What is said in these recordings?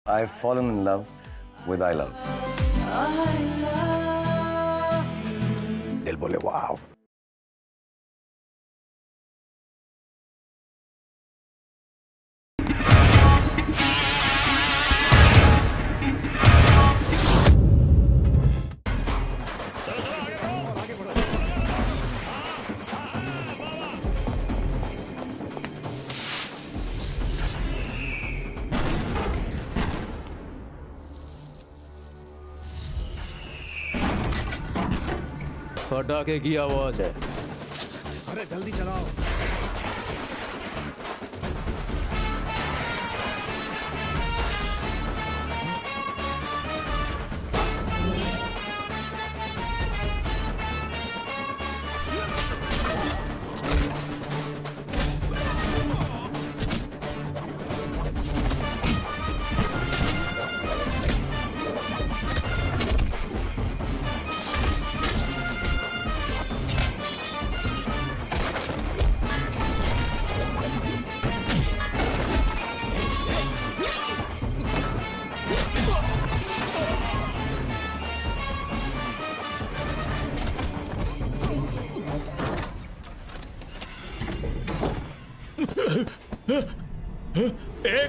I've fallen in love with I love. दिल बोले वाव. पटाखे की आवाज है. अरे जल्दी चलाओ.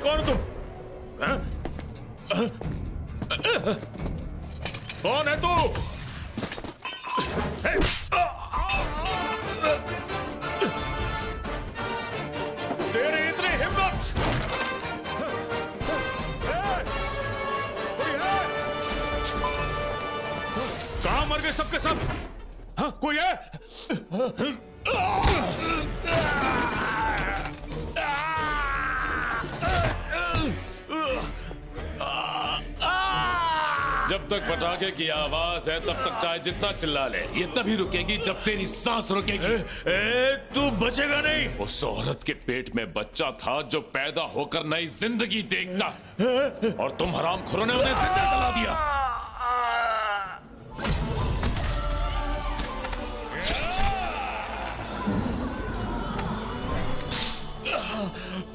कौन तुम? कौन है तू? तेरी इतनी हिम्मत? कहां मर गए सबके सब? हाँ, कोई है? जब तक पटाखे की आवाज है तब तक चाहे जितना चिल्ला ले, ये तभी रुकेगी जब तेरी सांस रुकेगी. तू बचेगा नहीं. उस औरत के पेट में बच्चा था जो पैदा होकर नई जिंदगी देखता, और तुम हरामखोरों ने उन्हें जिंदा जला दिया.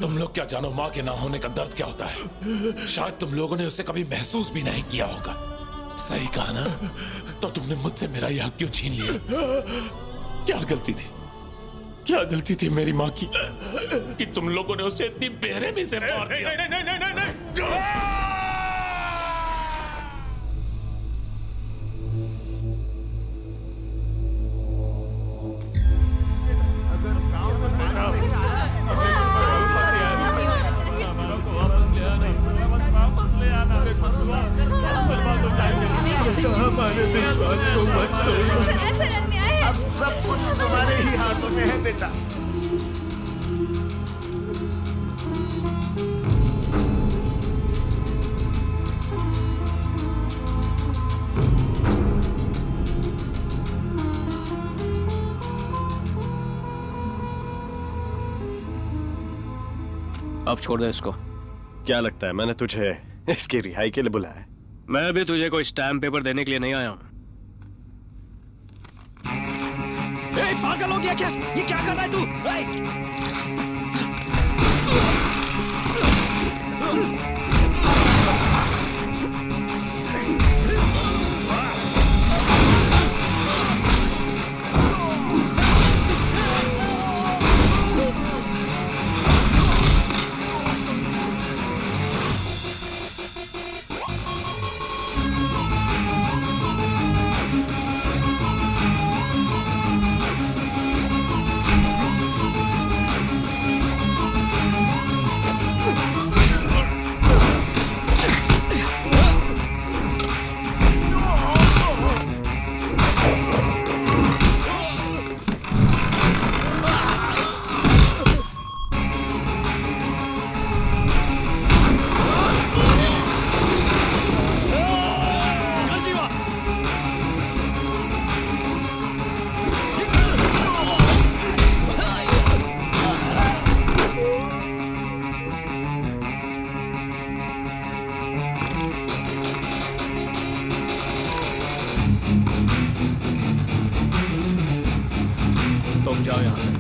तुम लोग क्या जानो माँ के ना होने का दर्द क्या होता है? शायद तुम लोगों ने उसे कभी महसूस भी नहीं किया होगा. सही कहा ना? तो तुमने मुझसे मेरा यह हक क्यों छीन लिया? क्या गलती थी? क्या गलती थी मेरी माँ की कि तुम लोगों ने उसे इतनी बेरहमी से मार दिया? नहीं, नहीं, नहीं, नहीं, नहीं, नहीं. अब सब कुछ तुम्हारे ही हाथों में है बेटा. अब छोड़ दे इसको. क्या लगता है मैंने तुझे इसकी रिहाई के लिए बुलाया है? मैं भी तुझे कोई स्टैम्प पेपर देने के लिए नहीं आया हूँ. पागल हो गया क्या? ये क्या कर रहा है तू? तुम जाओ यहाँ से.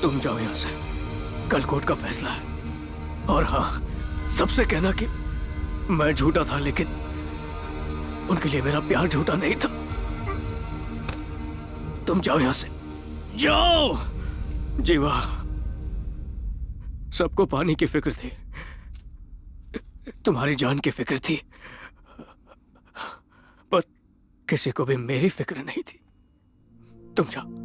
तुम जाओ यहां से, कल कोर्ट का फैसला है। और हाँ, सबसे कहना कि मैं झूठा था, लेकिन उनके लिए मेरा प्यार झूठा नहीं था। तुम जाओ यहां से, जाओ। जीवा, सबको पानी की फिक्र थी, तुम्हारी जान की फिक्र थी, पर किसी को भी मेरी फिक्र नहीं थी। तुम जाओ।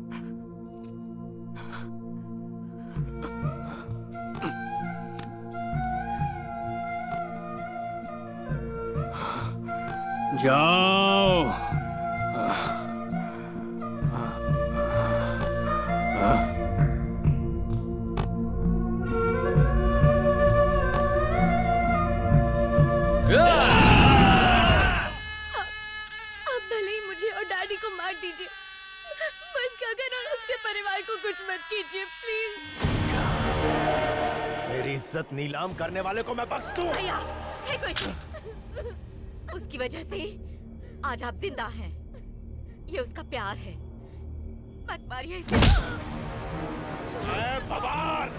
जाओ। आप भले ही मुझे और डैडी को मार दीजिए, बस गगन और उसके परिवार को कुछ मत कीजिए प्लीज। मेरी इज्जत नीलाम करने वाले को मैं बख्श दूं? भैया, है कोई उसकी वजह से आज आप जिंदा हैं। ये उसका प्यार है, मत मारिए इसे। बवार!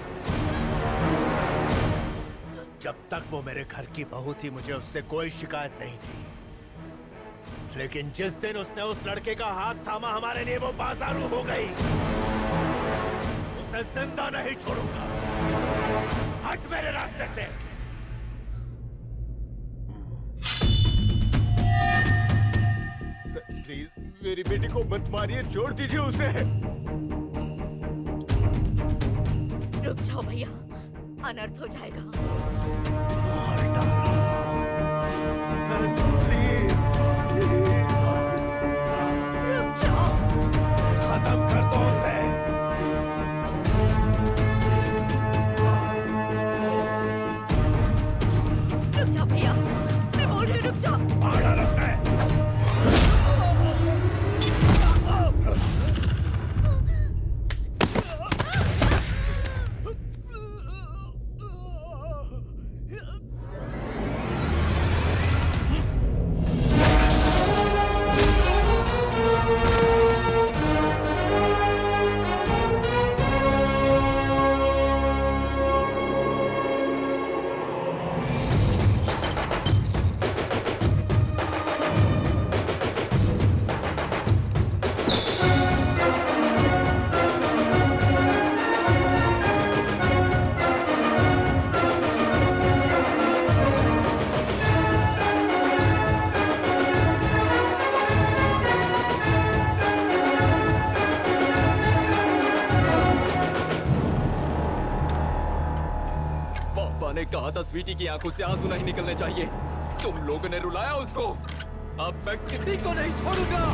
जब तक वो मेरे घर की बहू थी, मुझे उससे कोई शिकायत नहीं थी, लेकिन जिस दिन उसने उस लड़के का हाथ थामा, हमारे लिए वो बाजारू हो गई। उसे जिंदा नहीं छोड़ूंगा। हट मेरे रास्ते से। प्लीज मेरी बेटी को मत मारिए, छोड़ दीजिए उसे। रुक जाओ भैया, अनर्थ हो जाएगा। रुक जाओ। खत्म कर दो उसे। रुक जाओ भैया, मैं बोल रही हूँ, रुक जाओ। भाड़ा रखना है। स्वीटी की आंखों से आंसू नहीं निकलने चाहिए। तुम लोगों ने रुलाया उसको, अब मैं किसी को नहीं छोड़ूंगा।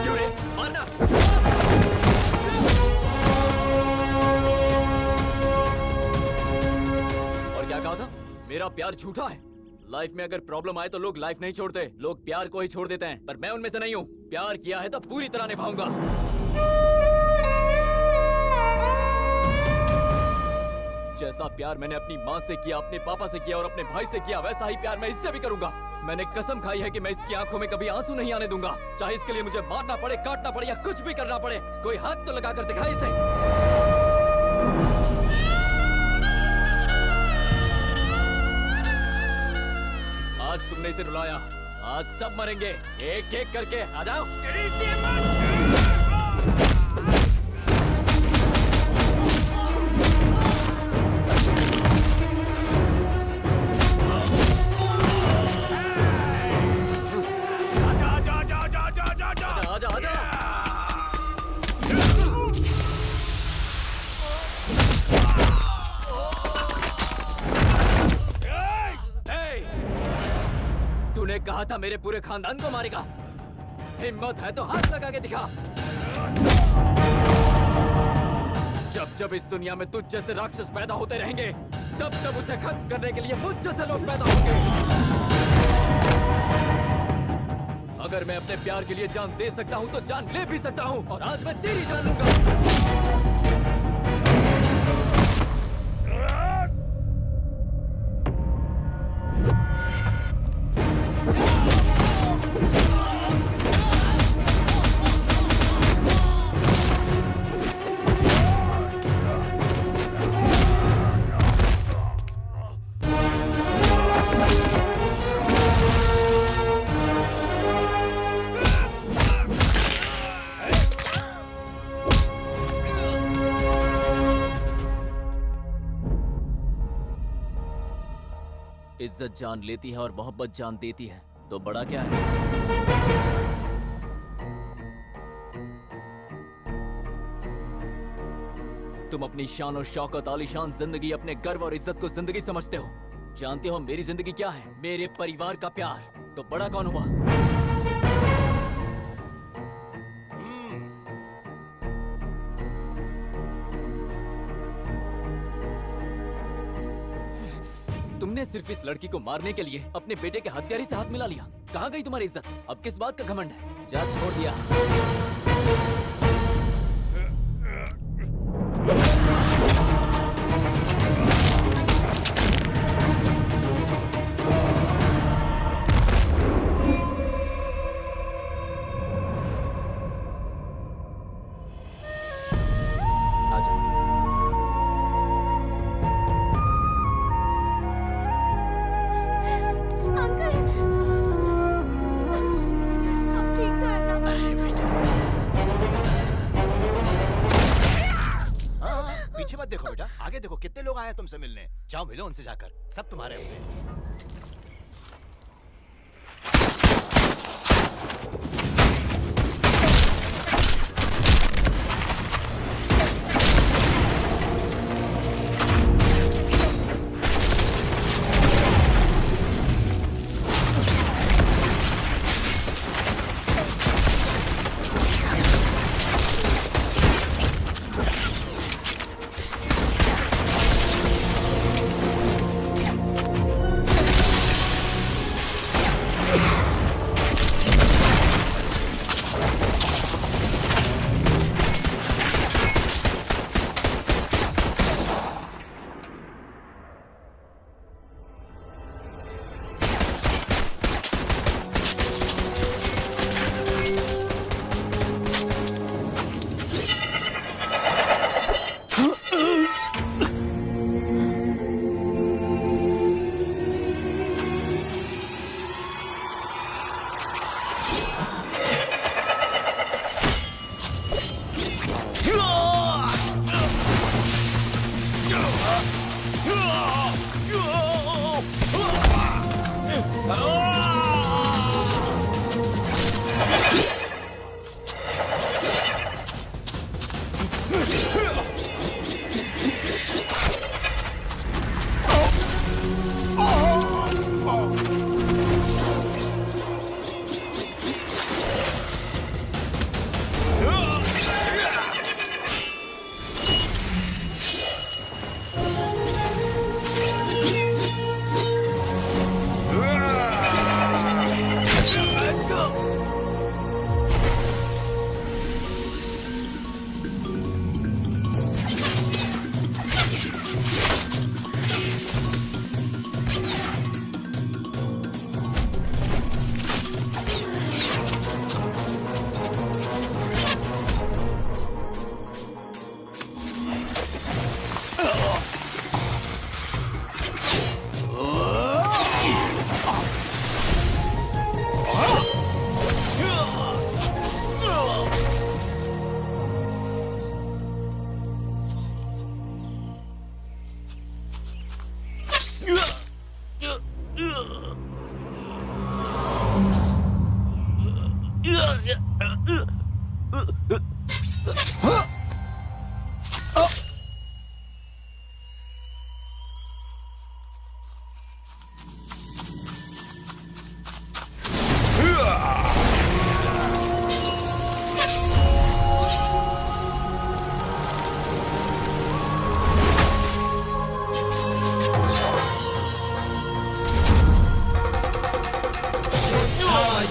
क्यों रे? मारना। और क्या कहा था? मेरा प्यार झूठा है। लाइफ में अगर प्रॉब्लम आए तो लोग लाइफ नहीं छोड़ते, लोग प्यार को ही छोड़ देते हैं, पर मैं उनमें से नहीं हूँ। प्यार किया है तो पूरी तरह निभाऊंगा। जैसा प्यार मैंने अपनी माँ से किया, अपने पापा से किया और अपने भाई से किया, वैसा ही प्यार मैं इससे भी करूंगा। मैंने कसम खाई है कि मैं इसकी आंखों में कभी आंसू नहीं आने दूंगा, चाहे इसके लिए मुझे मारना पड़े, काटना पड़े या कुछ भी करना पड़े। कोई हाथ तो लगा कर दिखाए इसे। आज तुमने इसे रुलाया, आज सब मरेंगे एक एक करके। आ जाओ। आजा आजा आजा। तूने कहा था मेरे पूरे खानदान को मारेगा। हिम्मत है तो हाथ लगा के दिखा। जब जब इस दुनिया में तुझ जैसे राक्षस पैदा होते रहेंगे, तब तब उसे खत्म करने के लिए मुझ जैसे लोग पैदा होंगे। अगर मैं अपने प्यार के लिए जान दे सकता हूँ तो जान ले भी सकता हूँ, और आज मैं तेरी जान लूंगा। इज्जत जान लेती है और मोहब्बत जान देती है, तो बड़ा क्या है? तुम अपनी शान और शौकत, आलीशान जिंदगी, अपने गर्व और इज्जत को जिंदगी समझते हो। जानते हो मेरी जिंदगी क्या है? मेरे परिवार का प्यार। तो बड़ा कौन हुआ? तुमने सिर्फ इस लड़की को मारने के लिए अपने बेटे के हत्यारे से हाथ मिला लिया। कहाँ गई तुम्हारी इज्जत? अब किस बात का घमंड है? जा, छोड़ दिया। पीछे मत देखो बेटा, आगे देखो, कितने लोग आए हैं तुमसे मिलने। जाओ मिलो उनसे जाकर, सब तुम्हारे होंगे।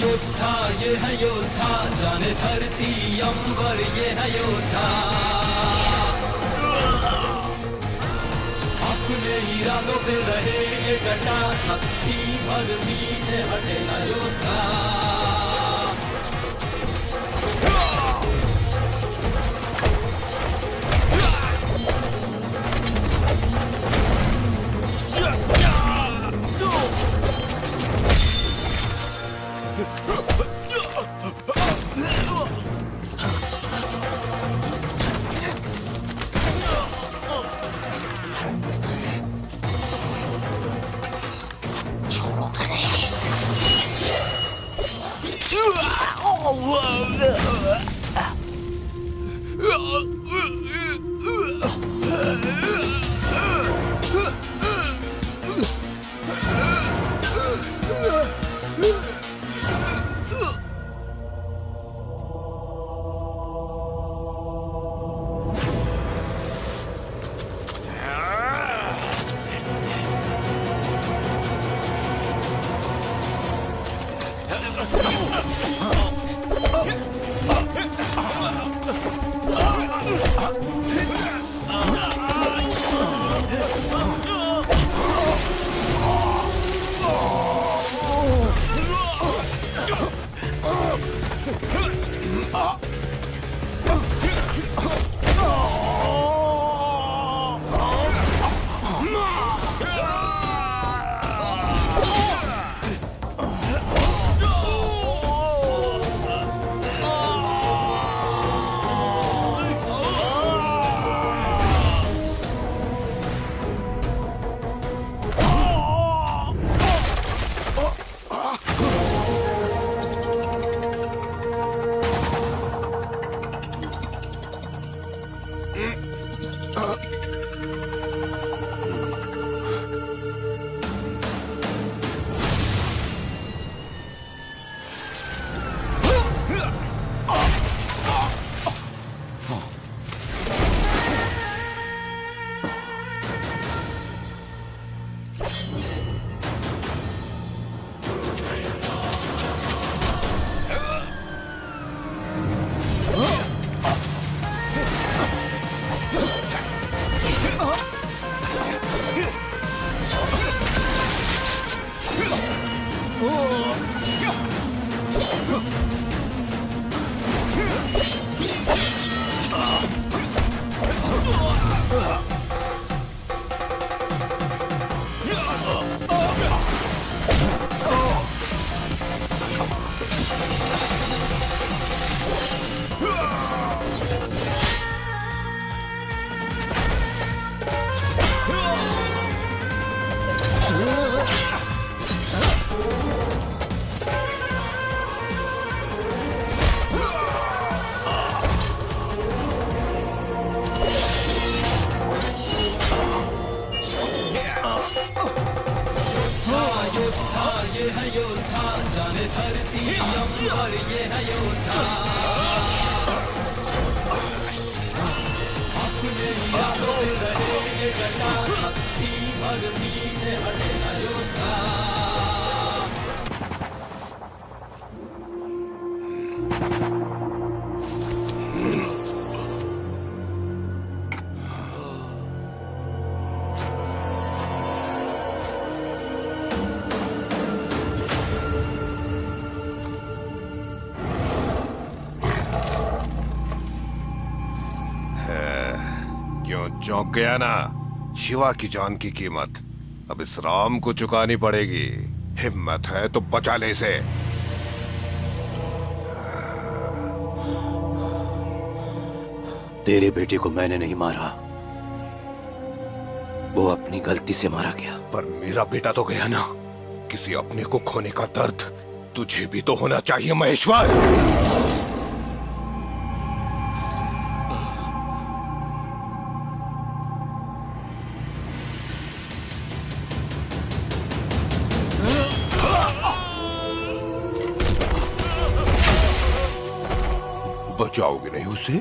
योद्धा ये है योद्धा, जाने धरती अंबर ये है योद्धा। अपने इरादों पे रहे ये डटा, हत्ती भर पीछे हटे ना योद्धा। चौंक गया ना? शिवा की जान की कीमत अब इस राम को चुकानी पड़ेगी। हिम्मत है तो बचा ले इसे। तेरे बेटे को मैंने नहीं मारा, वो अपनी गलती से मारा गया। पर मेरा बेटा तो गया ना। किसी अपने को खोने का दर्द तुझे भी तो होना चाहिए महेश्वर। बचाओगे नहीं उसे?